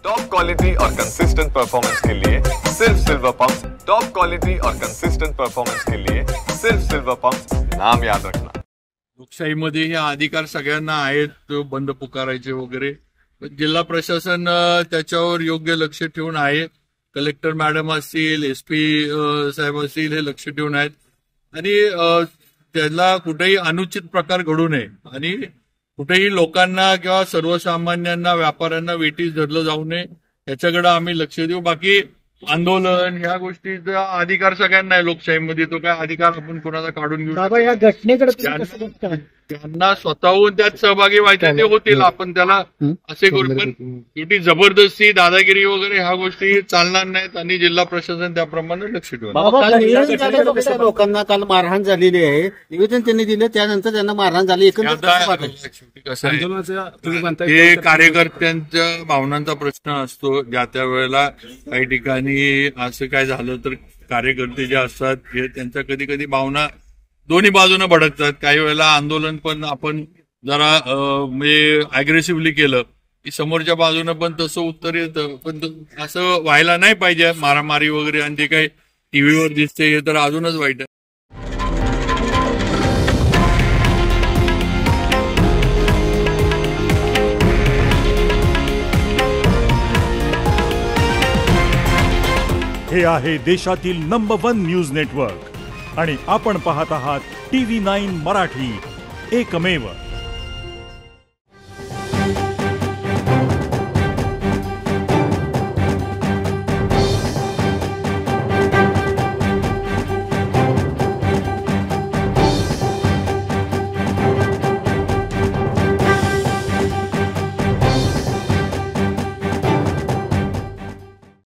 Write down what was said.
Top quality और consistent performance के लिए सिर्फ सिल्वर पंप्स। टॉप क्वालिटी और कंसिस्टेंट परफॉर्मेंस के लिए सिर्फ सिल्वर पंप्स, नाम याद रखना। लोकशाहीमध्ये हे अधिकार सगळ्यांना आहेत बंद पुकारायचे वगैरे, जिल्हा प्रशासन त्याच्यावर योग्य लक्ष ठेवून आहे। कलेक्टर मॅडम असतील, एसपी साहेब असतील, हे लक्ष ठेवून आहेत आणि त्याला कुठेही अनुचित प्रकार घडू नये आणि कुठेही लोकांना किंवा सर्वसामान्यांना, व्यापाऱ्यांना वेठीस धरलं जाऊ नये याच्याकडे आम्ही लक्ष देऊ। बाकी आंदोलन ह्या गोष्टीचा अधिकार सगळ्यांना आहे लोकशाहीमध्ये, तो काय अधिकार आपण कोणाचा काढून घेऊ? बाबा या घटनेकडे त्यांना स्वतःहून त्यात सहभागी व्हायचे ते होतील, आपण त्याला असे करू, पण शेवटी जबरदस्ती, दादागिरी वगैरे ह्या गोष्टी चालणार नाहीत आणि जिल्हा प्रशासन त्याप्रमाणे लक्ष ठेवणार। लोकांना काल मारहाण झालेली आहे, निवेदन त्यांनी दिलं, त्यानंतर त्यांना मारहाण झाली। शेवटी कसं आहे, हे कार्यकर्त्यांच्या भावनांचा प्रश्न असतो। ज्या त्या वेळेला काही ठिकाणी असं काय झालं तर कार्यकर्ते जे असतात हे त्यांच्या कधी कधी भावना दोन्ही बाजूने भडकतात। काही वेळेला आंदोलन पण आपण जरा म्हणजे अग्रेसिव्हली केलं की समोरच्या बाजूने पण तसं उत्तर येतं, पण असं व्हायला नाही पाहिजे, मारामारी वगैरे। आणि ते काही टीव्हीवर दिसते हे तर अजूनच वाईट आहे। हे आहे देशातील नंबर 1 न्यूज नेटवर्क आणि आपण पाहत आहात TV9 मराठी, एकमेव।